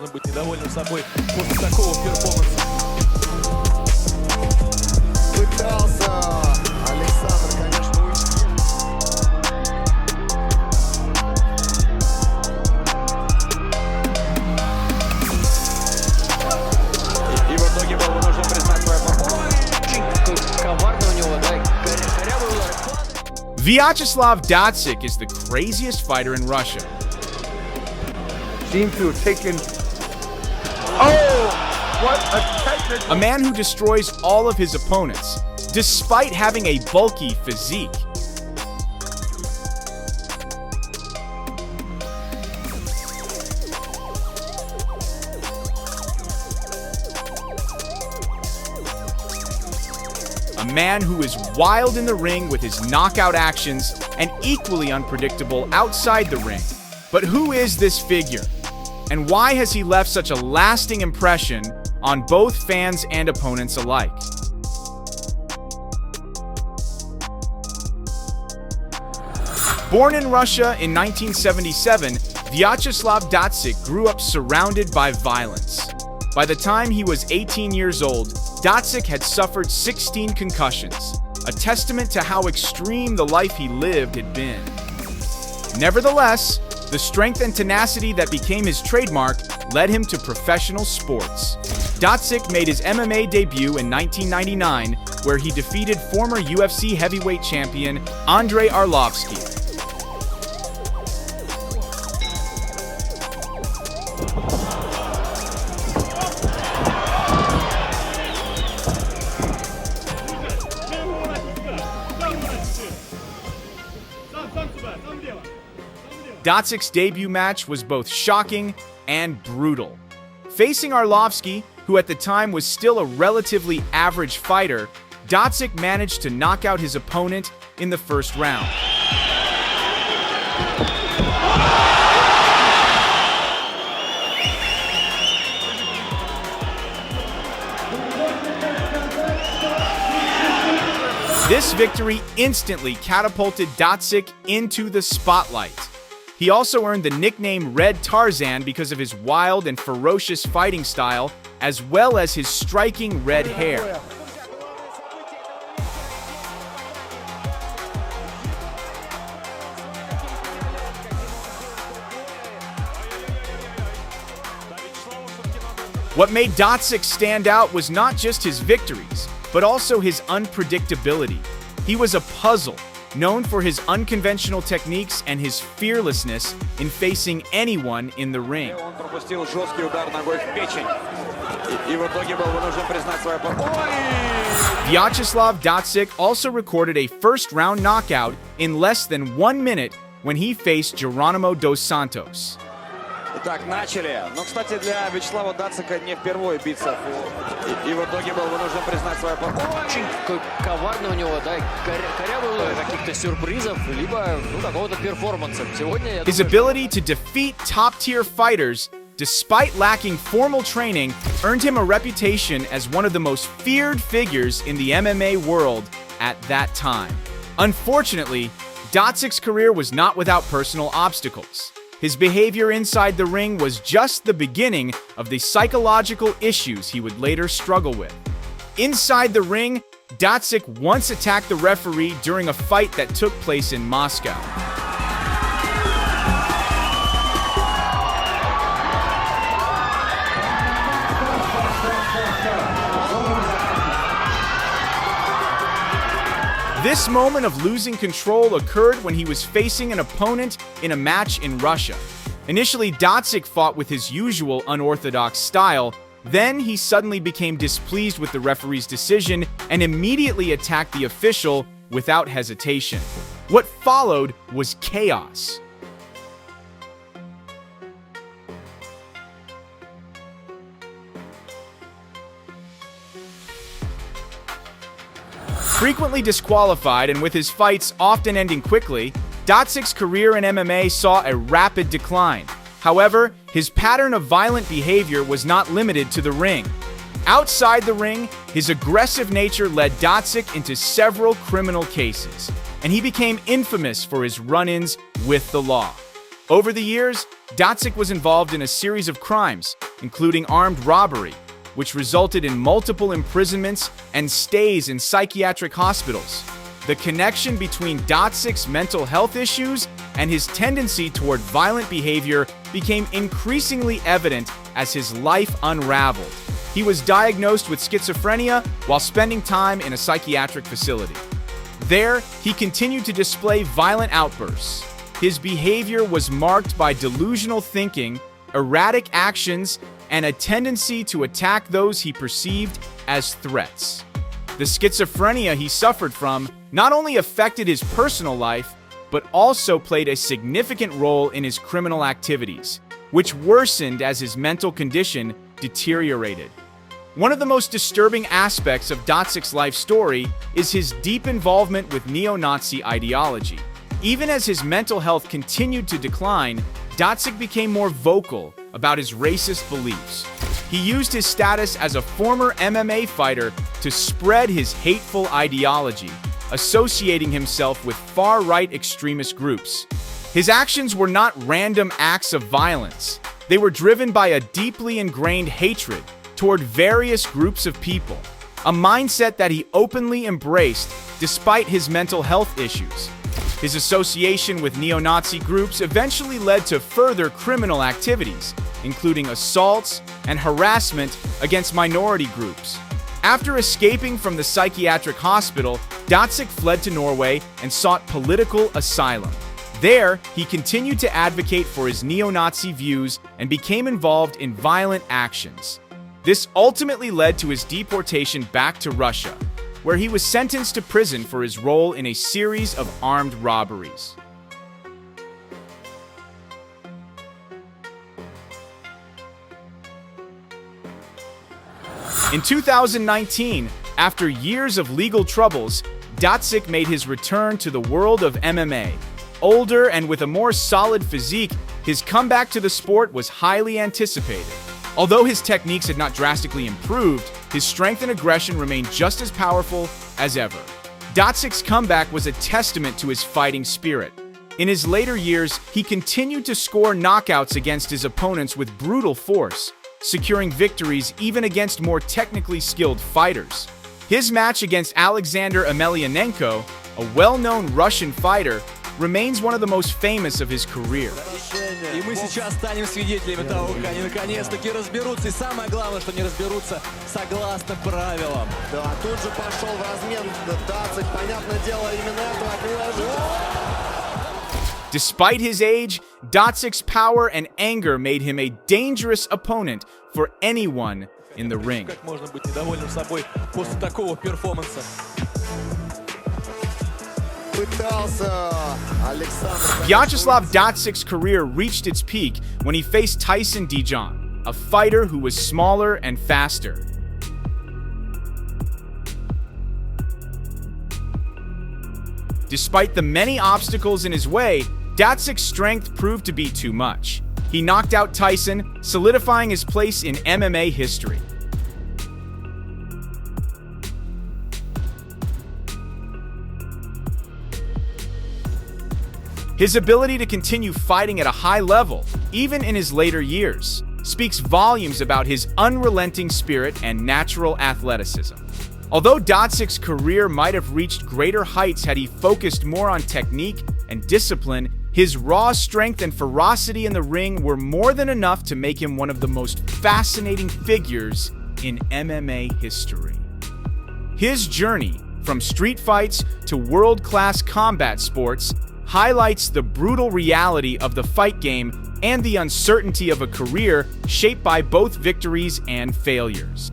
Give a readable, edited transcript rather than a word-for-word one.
Быть недовольным собой после такого перформанса. Пытался Александр, конечно, уйти. И в итоге был вынужден признать свою попытку. Коварно у него, да, корявый удар. Vyacheslav Datsik is the craziest fighter in Russia. Seems to have taken. Oh! What a technical. A man who destroys all of his opponents, despite having a bulky physique. A man who is wild in the ring with his knockout actions and equally unpredictable outside the ring. But who is this figure? And why has he left such a lasting impression on both fans and opponents alike? Born in Russia in 1977, Vyacheslav Datsik grew up surrounded by violence. By the time he was 18 years old, Datsik had suffered 16 concussions, a testament to how extreme the life he lived had been. Nevertheless, the strength and tenacity that became his trademark led him to professional sports. Datsik made his MMA debut in 1999, where he defeated former UFC heavyweight champion Andrei Arlovsky. Datsik's debut match was both shocking and brutal. Facing Arlovsky, who at the time was still a relatively average fighter, Datsik managed to knock out his opponent in the first round. This victory instantly catapulted Datsik into the spotlight. He also earned the nickname Red Tarzan because of his wild and ferocious fighting style, as well as his striking red hair. What made Datsik stand out was not just his victories, but also his unpredictability. He was a puzzle, known for his unconventional techniques and his fearlessness in facing anyone in the ring. Он пропустил жесткий удар ногой в печень. И в итоге был вынужден признать свою попытку. Vyacheslav Datsik also recorded a first-round knockout in less than 1 minute when he faced Geronimo dos Santos. Итак, начали. Но, кстати, для Вячеслава Датсика не впервые биться. И в итоге был вынужден признать свою попытку. Очень коварно у него, да, корявый удар, каких-то сюрпризов, либо, какого-то перформанса. Сегодня, я His думаю, ability to defeat top-tier fighters, despite lacking formal training, earned him a reputation as one of the most feared figures in the MMA world at that time. Unfortunately, Datsik's career was not without personal obstacles. His behavior inside the ring was just the beginning of the psychological issues he would later struggle with. Inside the ring, Datsik once attacked the referee during a fight that took place in Moscow. This moment of losing control occurred when he was facing an opponent in a match in Russia. Initially, Datsik fought with his usual unorthodox style. Then he suddenly became displeased with the referee's decision and immediately attacked the official without hesitation. What followed was chaos. Frequently disqualified and with his fights often ending quickly, Datsik's career in MMA saw a rapid decline. However, his pattern of violent behavior was not limited to the ring. Outside the ring, his aggressive nature led Datsik into several criminal cases, and he became infamous for his run-ins with the law. Over the years, Datsik was involved in a series of crimes, including armed robbery, which resulted in multiple imprisonments and stays in psychiatric hospitals. The connection between Datsik's mental health issues and his tendency toward violent behavior became increasingly evident as his life unraveled. He was diagnosed with schizophrenia while spending time in a psychiatric facility. There, he continued to display violent outbursts. His behavior was marked by delusional thinking, erratic actions, and a tendency to attack those he perceived as threats. The schizophrenia he suffered from not only affected his personal life, but also played a significant role in his criminal activities, which worsened as his mental condition deteriorated. One of the most disturbing aspects of Datsik's life story is his deep involvement with neo-Nazi ideology. Even as his mental health continued to decline, Datsik became more vocal about his racist beliefs. He used his status as a former MMA fighter to spread his hateful ideology, associating himself with far-right extremist groups. His actions were not random acts of violence. They were driven by a deeply ingrained hatred toward various groups of people, a mindset that he openly embraced despite his mental health issues. His association with neo-Nazi groups eventually led to further criminal activities, including assaults and harassment against minority groups. After escaping from the psychiatric hospital, Datsik fled to Norway and sought political asylum. There, he continued to advocate for his neo-Nazi views and became involved in violent actions. This ultimately led to his deportation back to Russia, where he was sentenced to prison for his role in a series of armed robberies. In 2019, after years of legal troubles, Datsik made his return to the world of MMA. Older and with a more solid physique, his comeback to the sport was highly anticipated. Although his techniques had not drastically improved, his strength and aggression remained just as powerful as ever. Datsik's comeback was a testament to his fighting spirit. In his later years, he continued to score knockouts against his opponents with brutal force, securing victories even against more technically skilled fighters. His match against Alexander Emelianenko, a well-known Russian fighter, remains one of the most famous of his career. И мы сейчас станем свидетелями того, как они наконец-таки разберутся. И самое главное, что они разберутся согласно правилам. Да, тут же пошел в размен Датсик. Понятное дело, именно этого от него ожидали. Despite his age, Datsik's power and anger made him a dangerous opponent for anyone in the ring. Как можно быть недовольным собой после такого перформанса? Vyacheslav Datsik's career reached its peak when he faced Tyson Dijon, a fighter who was smaller and faster. Despite the many obstacles in his way, Datsik's strength proved to be too much. He knocked out Tyson, solidifying his place in MMA history. His ability to continue fighting at a high level, even in his later years, speaks volumes about his unrelenting spirit and natural athleticism. Although Datsik's career might have reached greater heights had he focused more on technique and discipline, his raw strength and ferocity in the ring were more than enough to make him one of the most fascinating figures in MMA history. His journey from street fights to world-class combat sports highlights the brutal reality of the fight game and the uncertainty of a career shaped by both victories and failures.